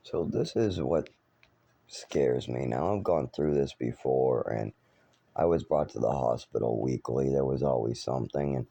So this is what scares me. Now I've gone through this before and I was brought to the hospital weekly. There was always something and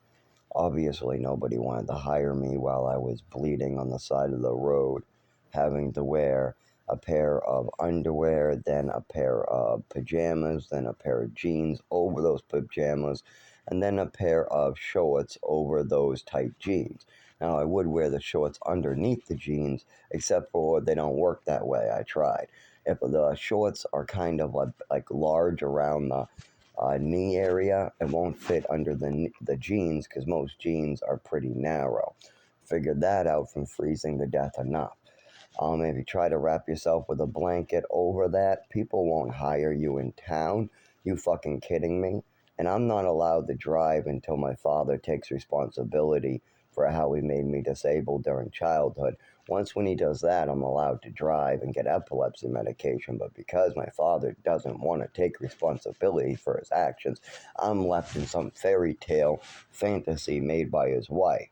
obviously nobody wanted to hire me while I was bleeding on the side of the road, having to wear a pair of underwear, then a pair of pajamas, then a pair of jeans over those pajamas, and then a pair of shorts over those tight jeans. Now, I would wear the shorts underneath the jeans, except for they don't work that way. I tried. If the shorts are kind of like large around the knee area, it won't fit under the jeans because most jeans are pretty narrow. Figured that out from freezing to death enough. If you try to wrap yourself with a blanket over that, people won't hire you in town. You fucking kidding me? And I'm not allowed to drive until my father takes responsibility for how he made me disabled during childhood. Once when he does that, I'm allowed to drive and get epilepsy medication. But because my father doesn't want to take responsibility for his actions, I'm left in some fairy tale fantasy made by his wife.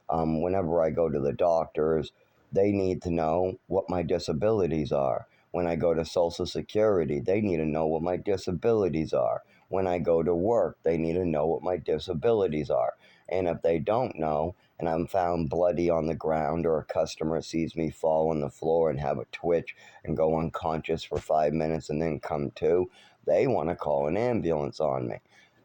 Whenever I go to the doctors, they need to know what my disabilities are. When I go to Social Security, they need to know what my disabilities are. When I go to work, they need to know what my disabilities are. And if they don't know, and I'm found bloody on the ground, or a customer sees me fall on the floor and have a twitch and go unconscious for 5 minutes and then come to, they want to call an ambulance on me.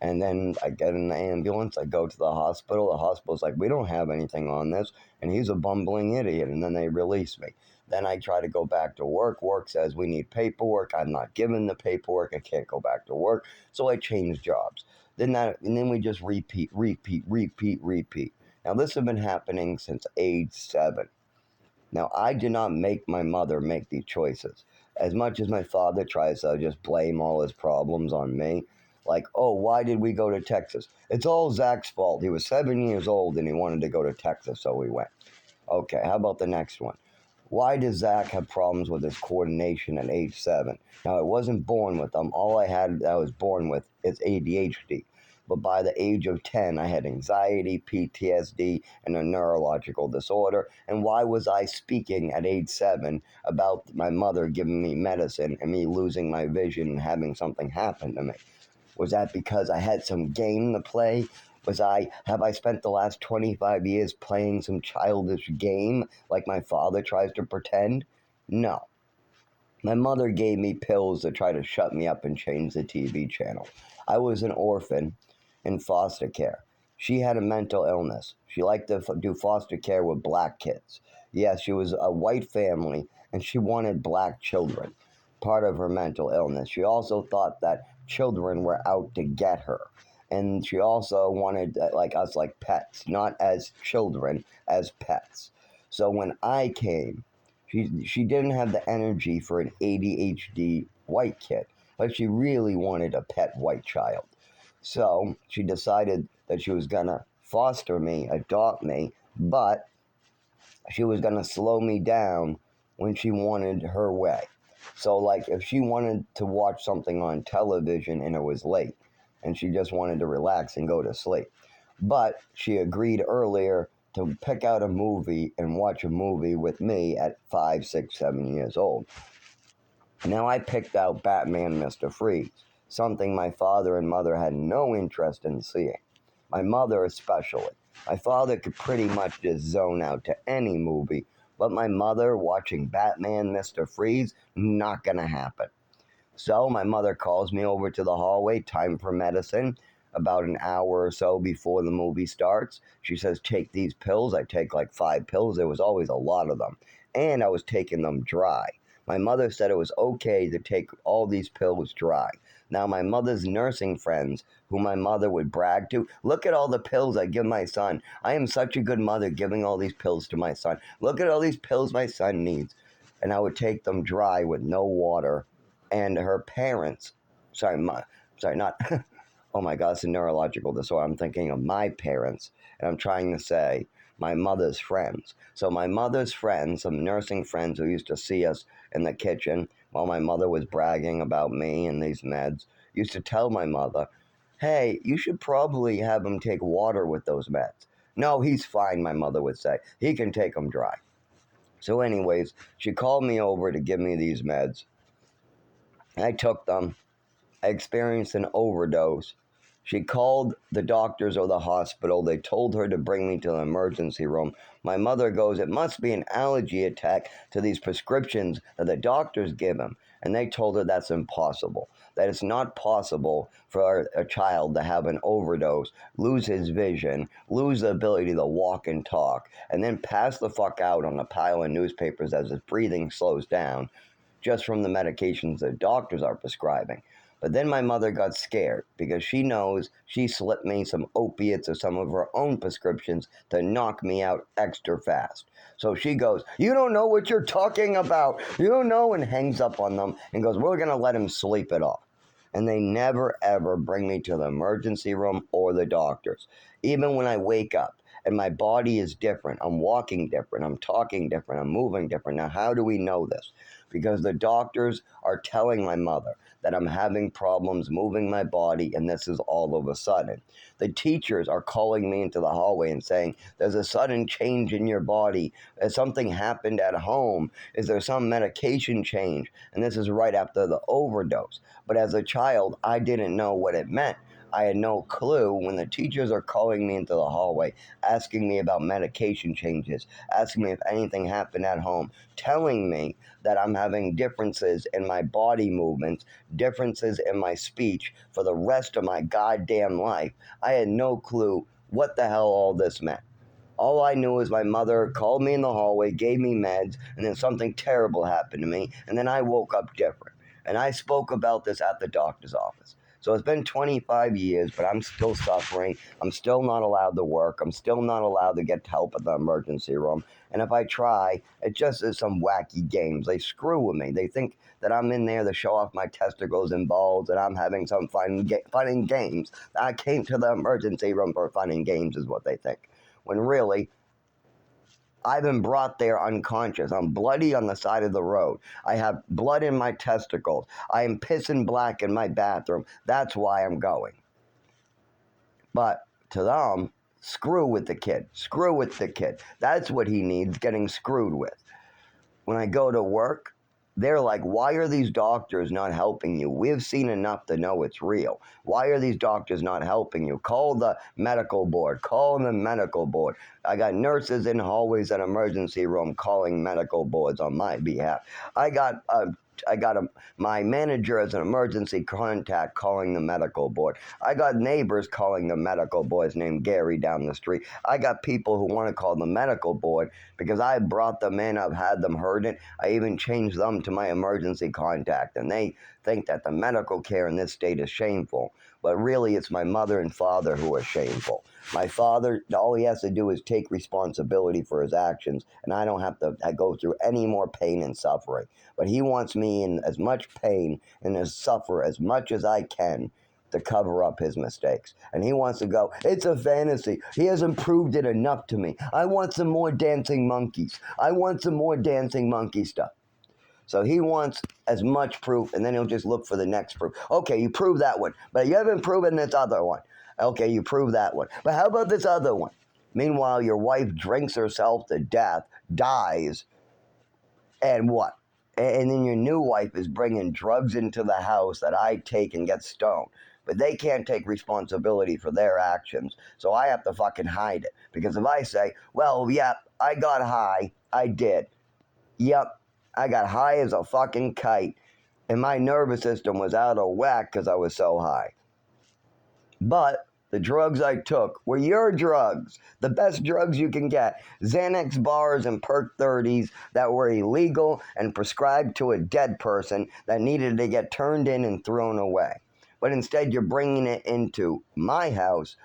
And then I get in the ambulance, I go to the hospital. The hospital's like, we don't have anything on this. And he's a bumbling idiot. And then they release me. Then I try to go back to work. Work says we need paperwork. I'm not given the paperwork. I can't go back to work. So I change jobs. And then we just repeat. Now this has been happening since age 7. Now I did not make my mother make these choices. As much as my father tries to just blame all his problems on me, like, oh, why did we go to Texas? It's all Zach's fault. He was 7 years old and he wanted to go to Texas, so we went. Okay, how about the next one? Why does Zach have problems with his coordination at age 7? Now, I wasn't born with them. All I was born with is ADHD. But by the age of 10, I had anxiety, PTSD, and a neurological disorder. And why was I speaking at age 7 about my mother giving me medicine and me losing my vision and having something happen to me? Was that because I had some game to play? Have I spent the last 25 years playing some childish game like my father tries to pretend? No. My mother gave me pills to try to shut me up and change the TV channel. I was an orphan in foster care. She had a mental illness. She liked to do foster care with black kids. Yes, she was a white family and she wanted black children. Part of her mental illness. She also thought that children were out to get her. And she also wanted like us like pets, not as children, as pets. So when I came, she didn't have the energy for an ADHD white kid, but she really wanted a pet white child. So she decided that she was going to foster me, adopt me, but she was going to slow me down when she wanted her way. So, like, if she wanted to watch something on television and it was late, and she just wanted to relax and go to sleep, but she agreed earlier to pick out a movie and watch a movie with me at 5, 6, 7 years old. Now I picked out Batman Mr. Freeze, something my father and mother had no interest in seeing. My mother especially. My father could pretty much just zone out to any movie, but my mother watching Batman Mr. Freeze, not gonna happen. So my mother calls me over to the hallway, time for medicine, about an hour or so before the movie starts. She says, take these pills. I take like 5 pills. There was always a lot of them. And I was taking them dry. My mother said it was okay to take all these pills dry. Now, my mother's nursing friends, who my mother would brag to, look at all the pills I give my son. I am such a good mother giving all these pills to my son. Look at all these pills my son needs. And I would take them dry with no water. And her parents, not, oh my God, it's a neurological disorder. I'm thinking of my parents, and I'm trying to say my mother's friends. So my mother's friends, some nursing friends who used to see us in the kitchen while my mother was bragging about me and these meds, used to tell my mother, hey, you should probably have him take water with those meds. No, he's fine, my mother would say. He can take them dry. So anyways, she called me over to give me these meds. I took them. I experienced an overdose. She called the doctors or the hospital. They told her to bring me to the emergency room. My mother goes, it must be an allergy attack to these prescriptions that the doctors give him. And they told her that's impossible, that it's not possible for a child to have an overdose, lose his vision, lose the ability to walk and talk, and then pass the fuck out on a pile of newspapers as his breathing slows down just from the medications the doctors are prescribing. But then my mother got scared because she knows she slipped me some opiates or some of her own prescriptions to knock me out extra fast. So she goes, you don't know what you're talking about. You don't know, and hangs up on them and goes, we're going to let him sleep it off. And they never ever bring me to the emergency room or the doctors. Even when I wake up and my body is different, I'm walking different, I'm talking different, I'm moving different. Now, how do we know this? Because the doctors are telling my mother that I'm having problems moving my body, and this is all of a sudden. The teachers are calling me into the hallway and saying, there's a sudden change in your body. Has something happened at home? Is there some medication change? And this is right after the overdose. But as a child, I didn't know what it meant. I had no clue when the teachers are calling me into the hallway, asking me about medication changes, asking me if anything happened at home, telling me that I'm having differences in my body movements, differences in my speech for the rest of my goddamn life. I had no clue what the hell all this meant. All I knew is my mother called me in the hallway, gave me meds, and then something terrible happened to me, and then I woke up different. And I spoke about this at the doctor's office. So it's been 25 years, but I'm still suffering. I'm still not allowed to work. I'm still not allowed to get help at the emergency room. And if I try, it just is some wacky games. They screw with me. They think that I'm in there to show off my testicles and balls, and I'm having some fun and games. I came to the emergency room for fun and games is what they think. When really, I've been brought there unconscious. I'm bloody on the side of the road. I have blood in my testicles. I am pissing black in my bathroom. That's why I'm going. But to them, screw with the kid. Screw with the kid. That's what he needs, getting screwed with. When I go to work, they're like, why are these doctors not helping you? We've seen enough to know it's real. Why are these doctors not helping you? Call the medical board. Call the medical board. I got nurses in hallways at emergency room calling medical boards on my behalf. I got my manager as an emergency contact calling the medical board. I got neighbors calling the medical boys named Gary down the street. I got people who want to call the medical board because I brought them in. I've had them heard it. I even changed them to my emergency contact, and they think that the medical care in this state is shameful. But really, it's my mother and father who are shameful. My father, all he has to do is take responsibility for his actions, and I don't have to go through any more pain and suffering. But he wants me in as much pain and to suffer as much as I can to cover up his mistakes. And he wants to go, it's a fantasy. He hasn't proved it enough to me. I want some more dancing monkeys. I want some more dancing monkey stuff. So he wants as much proof, and then he'll just look for the next proof. Okay, you prove that one, but you haven't proven this other one. Okay, you prove that one. But how about this other one? Meanwhile, your wife drinks herself to death, dies, and what? And then your new wife is bringing drugs into the house that I take and get stoned. But they can't take responsibility for their actions, so I have to fucking hide it. Because if I say, well, yeah, I got high, I did. Yep, I got high as a fucking kite, and my nervous system was out of whack because I was so high. But the drugs I took were your drugs, the best drugs you can get. Xanax bars and Perk 30s that were illegal and prescribed to a dead person that needed to get turned in and thrown away. But instead, you're bringing it into my house,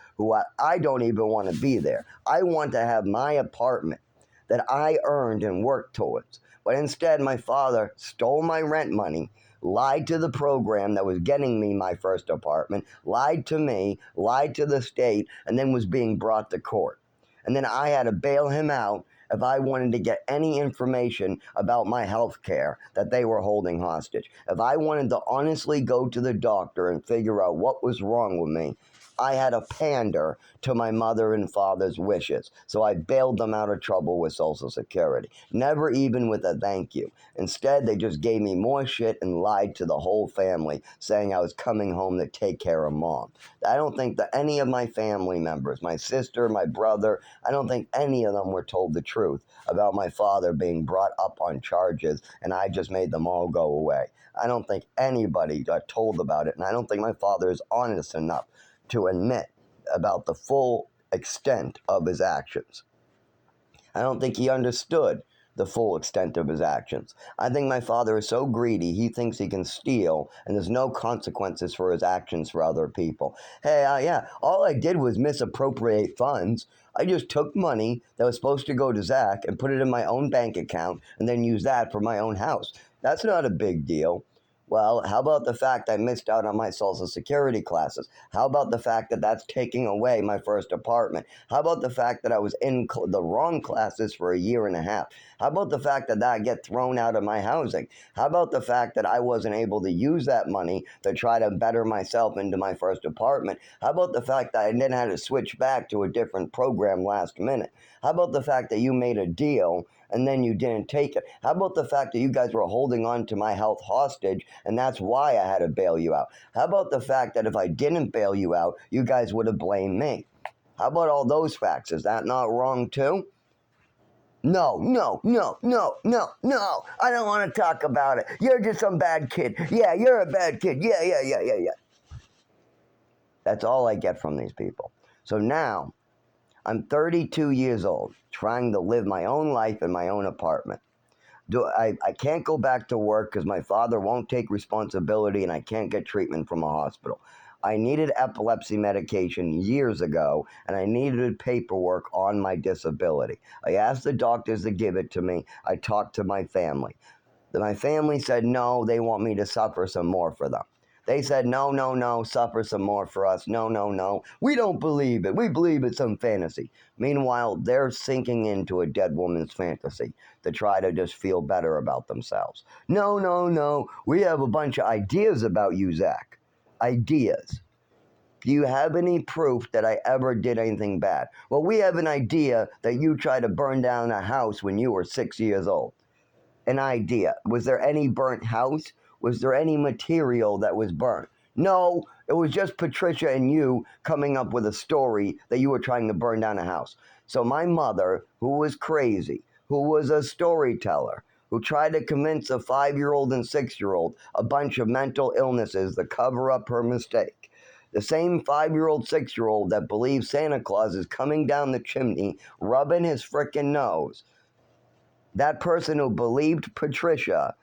I don't even want to be there. I want to have my apartment that I earned and worked towards. But instead, my father stole my rent money, lied to the program that was getting me my first apartment, lied to me, lied to the state, and then was being brought to court. And then I had to bail him out if I wanted to get any information about my health care that they were holding hostage. If I wanted to honestly go to the doctor and figure out what was wrong with me, I had to pander to my mother and father's wishes. So I bailed them out of trouble with Social Security. Never even with a thank you. Instead, they just gave me more shit and lied to the whole family, saying I was coming home to take care of mom. I don't think that any of my family members, my sister, my brother, I don't think any of them were told the truth about my father being brought up on charges, and I just made them all go away. I don't think anybody got told about it, and I don't think my father is honest enough to admit about the full extent of his actions. I don't think he understood the full extent of his actions. I think my father is so greedy, he thinks he can steal, and there's no consequences for his actions for other people. Hey, yeah, all I did was misappropriate funds. I just took money that was supposed to go to Zach and put it in my own bank account and then use that for my own house. That's not a big deal. Well, how about the fact I missed out on my Social Security classes? How about the fact that that's taking away my first apartment? How about the fact that I was in the wrong classes for a year and a half? How about the fact that I get thrown out of my housing? How about the fact that I wasn't able to use that money to try to better myself into my first apartment? How about the fact that I then had to switch back to a different program last minute? How about the fact that you made a deal and then you didn't take it? How about the fact that you guys were holding on to my health hostage and that's why I had to bail you out? How about the fact that if I didn't bail you out, you guys would have blamed me? How about all those facts? Is that not wrong too? No, no, no, no, no, no. I don't want to talk about it. You're just some bad kid. Yeah, you're a bad kid. Yeah, yeah, yeah, yeah, yeah. That's all I get from these people. So now, I'm 32 years old, trying to live my own life in my own apartment. I can't go back to work because my father won't take responsibility and I can't get treatment from a hospital. I needed epilepsy medication years ago, and I needed paperwork on my disability. I asked the doctors to give it to me. I talked to my family. My family said, no, they want me to suffer some more for them. They said, no, no, no, suffer some more for us. No, no, no. We don't believe it. We believe it's some fantasy. Meanwhile, they're sinking into a dead woman's fantasy to try to just feel better about themselves. No, no, no. We have a bunch of ideas about you, Zach. Ideas. Do you have any proof that I ever did anything bad? Well, we have an idea that you tried to burn down a house when you were 6 years old. An idea. Was there any burnt house? Was there any material that was burnt? No, it was just Patricia and you coming up with a story that you were trying to burn down a house. So my mother, who was crazy, who was a storyteller, who tried to convince a 5-year-old and 6-year-old a bunch of mental illnesses to cover up her mistake. The same 5-year-old, 6-year-old that believes Santa Claus is coming down the chimney, rubbing his frickin' nose. That person who believed Patricia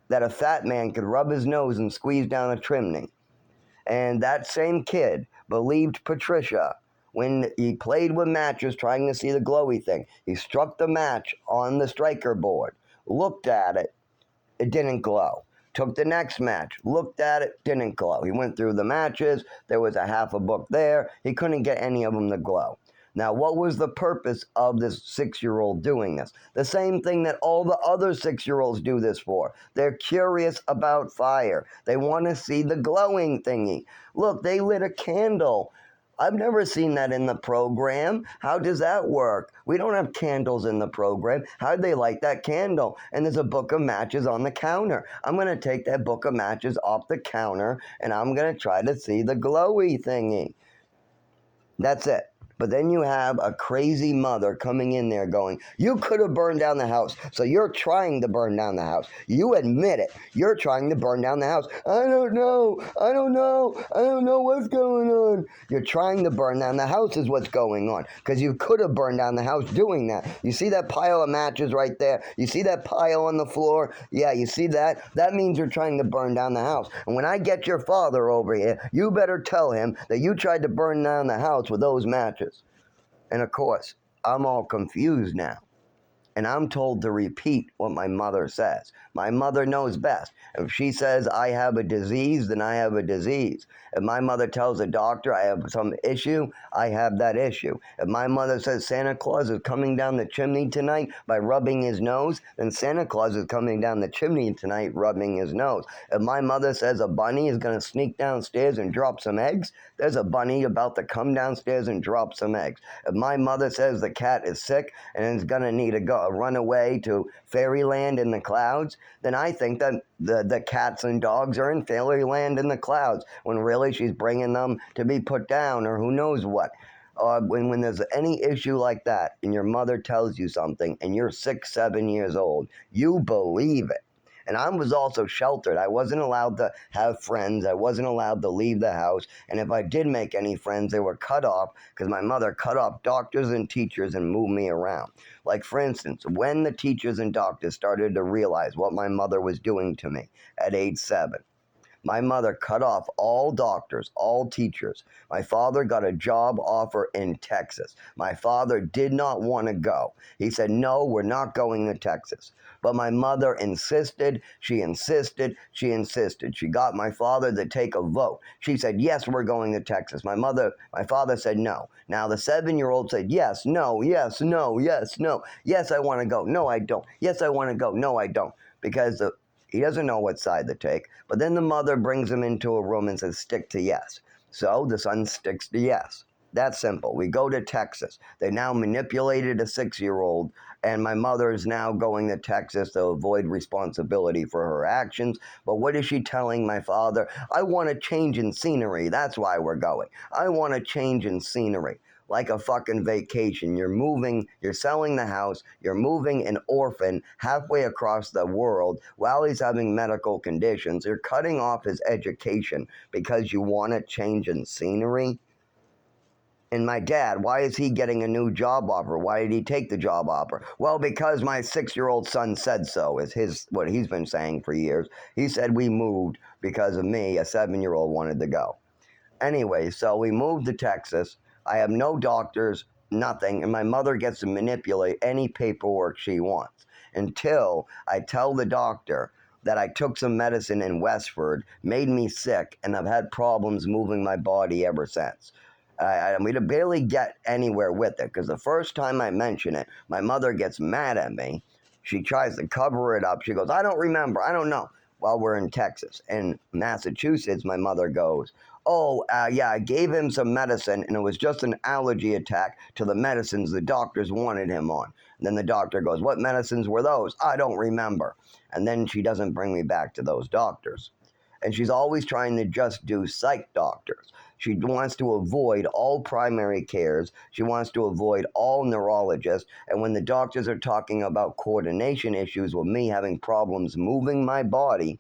that a fat man could rub his nose and squeeze down a chimney. And that same kid believed Patricia when he played with matches trying to see the glowy thing. He struck the match on the striker board, looked at it, it didn't glow. Took the next match, looked at it, didn't glow. He went through the matches, there was a half a book there, he couldn't get any of them to glow. Now, what was the purpose of this 6-year-old doing this? The same thing that all the other 6-year-olds do this for. They're curious about fire. They want to see the glowing thingy. Look, they lit a candle. I've never seen that in the program. How does that work? We don't have candles in the program. How'd they light that candle? And there's a book of matches on the counter. I'm going to take that book of matches off the counter and I'm going to try to see the glowy thingy. That's it. But then you have a crazy mother coming in there going, you could have burned down the house, so you're trying to burn down the house. You admit it. You're trying to burn down the house. I don't know. I don't know. I don't know what's going on. You're trying to burn down the house is what's going on, because you could have burned down the house doing that. You see that pile of matches right there? You see that pile on the floor? Yeah, you see that? That means you're trying to burn down the house. And when I get your father over here, you better tell him that you tried to burn down the house with those matches. And of course, I'm all confused now. and I'm told to repeat what my mother says. My mother knows best. If she says I have a disease, then I have a disease. If my mother tells a doctor I have some issue, I have that issue. If my mother says Santa Claus is coming down the chimney tonight by rubbing his nose, then Santa Claus is coming down the chimney tonight rubbing his nose. If my mother says a bunny is going to sneak downstairs and drop some eggs, there's a bunny about to come downstairs and drop some eggs. If my mother says the cat is sick and is going to need to run away to fairyland in the clouds, then I think that the cats and dogs are in fairyland in the clouds, when really she's bringing them to be put down or who knows what. When there's any issue like that and your mother tells you something and you're 6, 7 years old, you believe it. And I was also sheltered. I wasn't allowed to have friends. I wasn't allowed to leave the house. And if I did make any friends, they were cut off because my mother cut off doctors and teachers and moved me around. Like, for instance, when the teachers and doctors started to realize what my mother was doing to me at age 7, my mother cut off all doctors, all teachers. My father got a job offer in Texas. My father did not want to go. He said, no, we're not going to Texas. But my mother insisted, she insisted, she insisted. She got my father to take a vote. She said, yes, we're going to Texas. My father said no. Now the 7-year-old said, yes, no, yes, no, yes, no. Yes, I want to go. No, I don't. Yes, I want to go. No, I don't. Because he doesn't know what side to take. But then the mother brings him into a room and says, stick to yes. So the son sticks to yes. That's simple. We go to Texas. They now manipulated a 6-year-old, and my mother is now going to Texas to avoid responsibility for her actions. But what is she telling my father? I want a change in scenery. That's why we're going. I want a change in scenery. Like a fucking vacation. You're moving, you're selling the house, you're moving an orphan halfway across the world while he's having medical conditions. You're cutting off his education because you want a change in scenery. And my dad, why is he getting a new job offer? Why did he take the job offer? Well, because my 6-year-old son said so, is what he's been saying for years. He said we moved because of me, a 7-year-old wanted to go. Anyway, so we moved to Texas. I have no doctors, nothing, and my mother gets to manipulate any paperwork she wants until I tell the doctor that I took some medicine in Westford, made me sick, and I've had problems moving my body ever since. We barely get anywhere with it because the first time I mention it, my mother gets mad at me. She tries to cover it up. She goes, I don't remember. I don't know. Well, we're in Texas. In Massachusetts, my mother goes, yeah, I gave him some medicine, and it was just an allergy attack to the medicines the doctors wanted him on. And then the doctor goes, what medicines were those? I don't remember. And then she doesn't bring me back to those doctors. And she's always trying to just do psych doctors. She wants to avoid all primary cares. She wants to avoid all neurologists. And when the doctors are talking about coordination issues with me having problems moving my body,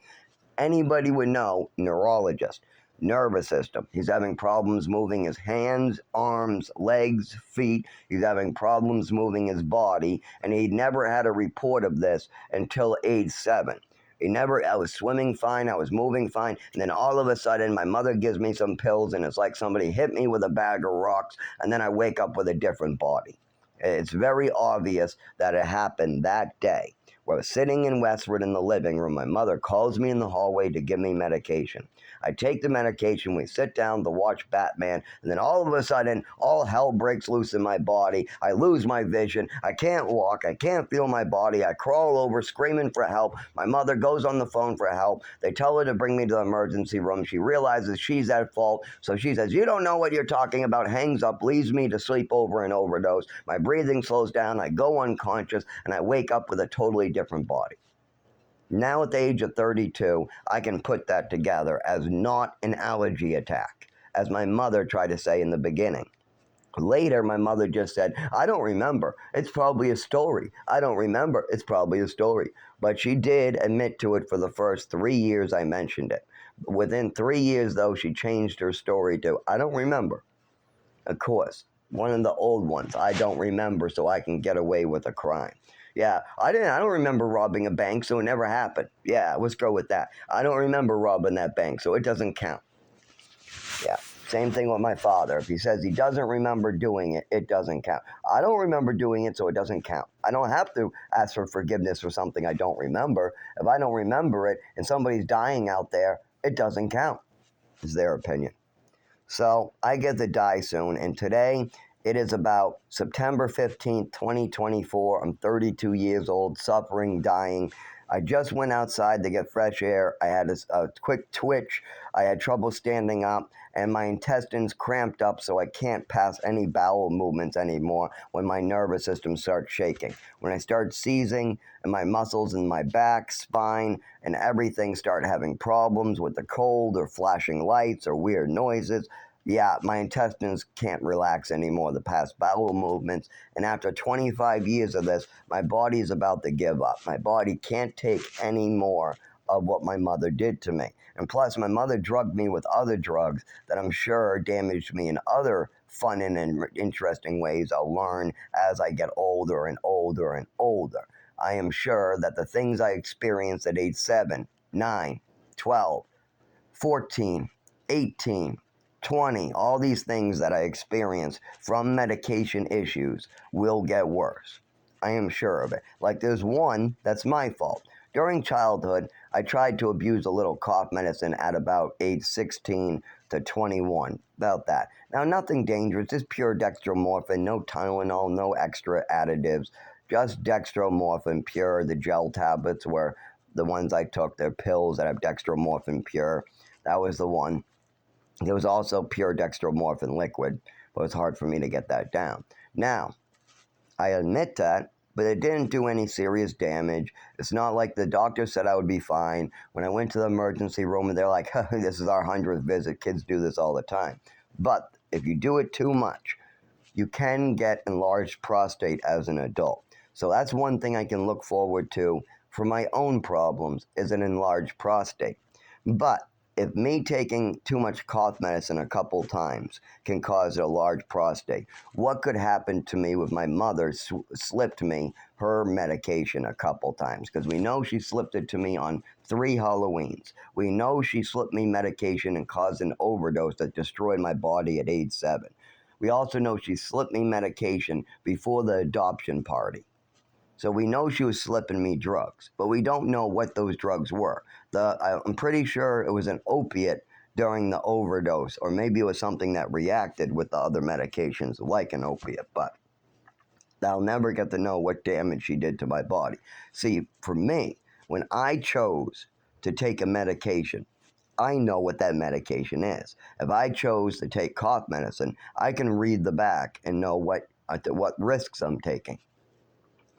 anybody would know neurologist. Nervous system. He's having problems moving his hands, arms, legs, feet. He's having problems moving his body. And he never had a report of this until age 7. I was swimming fine, I was moving fine, and then all of a sudden my mother gives me some pills and it's like somebody hit me with a bag of rocks, and then I wake up with a different body. It's very obvious that it happened that day. Where I was sitting in Westford in the living room, my mother calls me in the hallway to give me medication. I take the medication, we sit down to watch Batman, and then all of a sudden, all hell breaks loose in my body. I lose my vision, I can't walk, I can't feel my body, I crawl over screaming for help. My mother goes on the phone for help. They tell her to bring me to the emergency room. She realizes she's at fault, so she says, you don't know what you're talking about, hangs up, leaves me to sleep over and overdose. My breathing slows down, I go unconscious, and I wake up with a totally different body. Now at the age of 32, I can put that together as not an allergy attack, as my mother tried to say in the beginning. Later, my mother just said, I don't remember. It's probably a story. I don't remember. It's probably a story. But she did admit to it for the first 3 years I mentioned it. Within 3 years, though, she changed her story to, I don't remember. Of course, one of the old ones, I don't remember, so I can get away with a crime. Yeah, I don't remember robbing a bank, so it never happened. Yeah, let's go with that. I don't remember robbing that bank, so it doesn't count. Yeah. Same thing with my father. If he says he doesn't remember doing it, it doesn't count. I don't remember doing it, so it doesn't count. I don't have to ask for forgiveness for something I don't remember. If I don't remember it and somebody's dying out there, it doesn't count. Is their opinion. So I get to die soon, and today it is about September 15th, 2024. I'm 32 years old, suffering, dying. I just went outside to get fresh air. I had a quick twitch. I had trouble standing up, and my intestines cramped up so I can't pass any bowel movements anymore when my nervous system starts shaking. When I start seizing, and my muscles in my back, spine, and everything start having problems with the cold or flashing lights or weird noises, yeah, my intestines can't relax anymore to pass bowel movements. And after 25 years of this, my body is about to give up. My body can't take any more of what my mother did to me. And plus, my mother drugged me with other drugs that I'm sure damaged me in other fun and interesting ways I'll learn as I get older and older and older. I am sure that the things I experienced at age 7, 9, 12, 14, 18, 20, all these things that I experience from medication issues will get worse. I am sure of it. Like there's one that's my fault. During childhood, I tried to abuse a little cough medicine at about age 16 to 21, about that. Now, nothing dangerous, just pure dextromorphin, no Tylenol, no extra additives, just dextromorphin pure. The gel tablets were the ones I took. They're pills that have dextromorphin pure. That was the one. There was also pure dextromorphin liquid, but it's hard for me to get that down. Now, I admit that, but it didn't do any serious damage. It's not like the doctor said I would be fine. When I went to the emergency room, and they're like, this is our 100th visit. Kids do this all the time. But if you do it too much, you can get enlarged prostate as an adult. So that's one thing I can look forward to for my own problems is an enlarged prostate. But if me taking too much cough medicine a couple times can cause a large prostate, what could happen to me with my mother slipped me her medication a couple times? Because we know she slipped it to me on 3 Halloweens. We know she slipped me medication and caused an overdose that destroyed my body at age 7. We also know she slipped me medication before the adoption party. So we know she was slipping me drugs, but we don't know what those drugs were. I'm pretty sure it was an opiate during the overdose, or maybe it was something that reacted with the other medications like an opiate, but I'll never get to know what damage she did to my body. See, for me, when I chose to take a medication, I know what that medication is. If I chose to take cough medicine, I can read the back and know what risks I'm taking.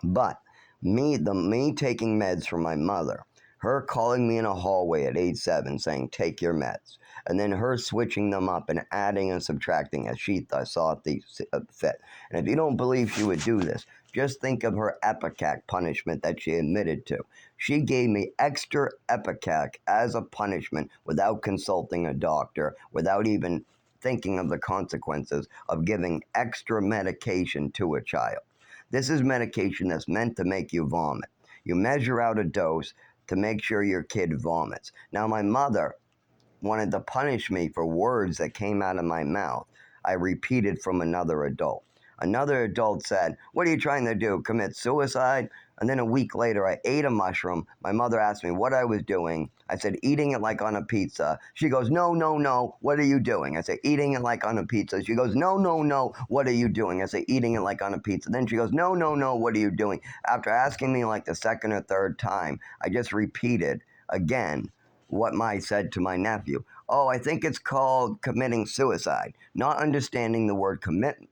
But me taking meds from my mother, her calling me in a hallway at age 7 saying, take your meds, and then her switching them up and adding and subtracting as she saw fit. And if you don't believe she would do this, just think of her Ipecac punishment that she admitted to. She gave me extra Ipecac as a punishment without consulting a doctor, without even thinking of the consequences of giving extra medication to a child. This is medication that's meant to make you vomit. You measure out a dose to make sure your kid vomits. Now, my mother wanted to punish me for words that came out of my mouth I repeated from another adult. Another adult said, what are you trying to do, commit suicide? And then a week later, I ate a mushroom. My mother asked me what I was doing. I said, eating it like on a pizza. She goes, no, no, no, what are you doing? I said, eating it like on a pizza. She goes, no, no, no, what are you doing? I said, eating it like on a pizza. Then she goes, no, no, no, what are you doing? After asking me like the second or third time, I just repeated again what I said to my nephew. Oh, I think it's called committing suicide. Not understanding the word commitment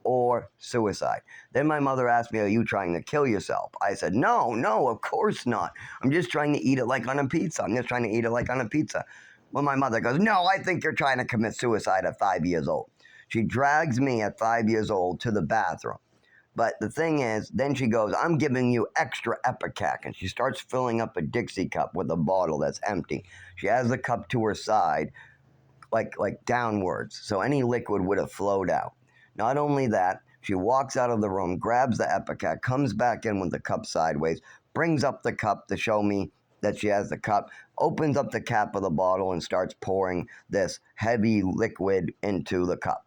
or suicide. Then my mother asked me, are you trying to kill yourself? I said, no, no, of course not. I'm just trying to eat it like on a pizza. I'm just trying to eat it like on a pizza. Well, my mother goes, no, I think you're trying to commit suicide at 5 years old. She drags me at 5 years old to the bathroom. But the thing is, then she goes, I'm giving you extra Ipecac. And she starts filling up a Dixie cup with a bottle that's empty. She has the cup to her side, like downwards, so any liquid would have flowed out. Not only that, she walks out of the room, grabs the Ipecac, comes back in with the cup sideways, brings up the cup to show me that she has the cup, opens up the cap of the bottle and starts pouring this heavy liquid into the cup.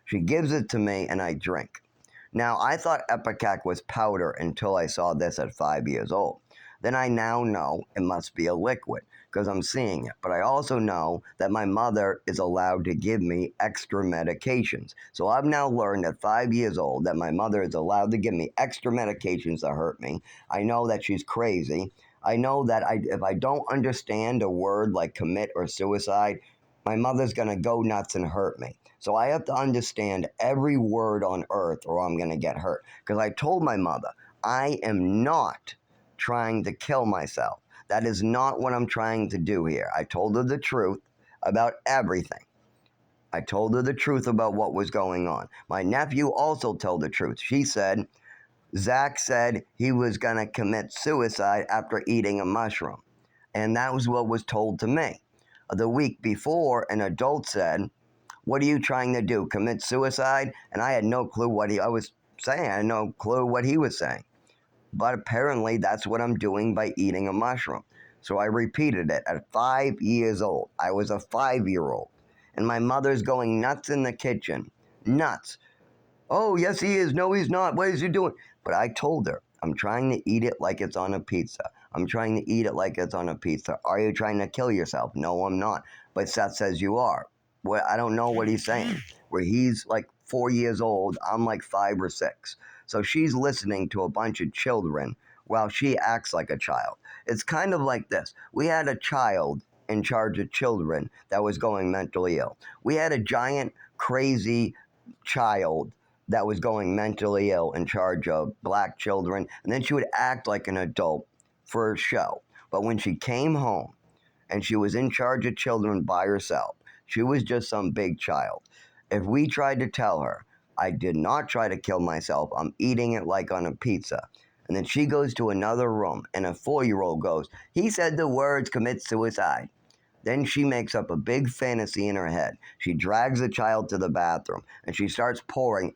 She gives it to me and I drink. Now, I thought Ipecac was powder until I saw this at 5 years old. Then I now know it must be a liquid because I'm seeing it. But I also know that my mother is allowed to give me extra medications. So I've now learned at 5 years old that my mother is allowed to give me extra medications to hurt me. I know that she's crazy. I know that if I don't understand a word like commit or suicide, my mother's going to go nuts and hurt me. So I have to understand every word on earth or I'm going to get hurt. Because I told my mother, I am not trying to kill myself. That is not what I'm trying to do here. I told her the truth about everything. I told her the truth about what was going on. My nephew also told the truth. She said, Zach said he was going to commit suicide after eating a mushroom. And that was what was told to me. The week before, an adult said, what are you trying to do, commit suicide? And I had no clue what I was saying. I had no clue what he was saying. But apparently that's what I'm doing by eating a mushroom. So I repeated it at 5 years old. I was a 5-year-old. And my mother's going nuts in the kitchen. Nuts. Oh, yes, he is. No, he's not. What is he doing? But I told her, I'm trying to eat it like it's on a pizza. I'm trying to eat it like it's on a pizza. Are you trying to kill yourself? No, I'm not. But Seth says you are. Well, I don't know what he's saying. Where he's like 4 years old, I'm like 5 or 6. So she's listening to a bunch of children while she acts like a child. It's kind of like this. We had a child in charge of children that was going mentally ill. We had a giant, crazy child that was going mentally ill in charge of black children, and then she would act like an adult for a show. But when she came home and she was in charge of children by herself, she was just some big child. If we tried to tell her, I did not try to kill myself, I'm eating it like on a pizza. And then she goes to another room and a 4-year-old goes, he said the words commit suicide. Then she makes up a big fantasy in her head. She drags the child to the bathroom and she starts pouring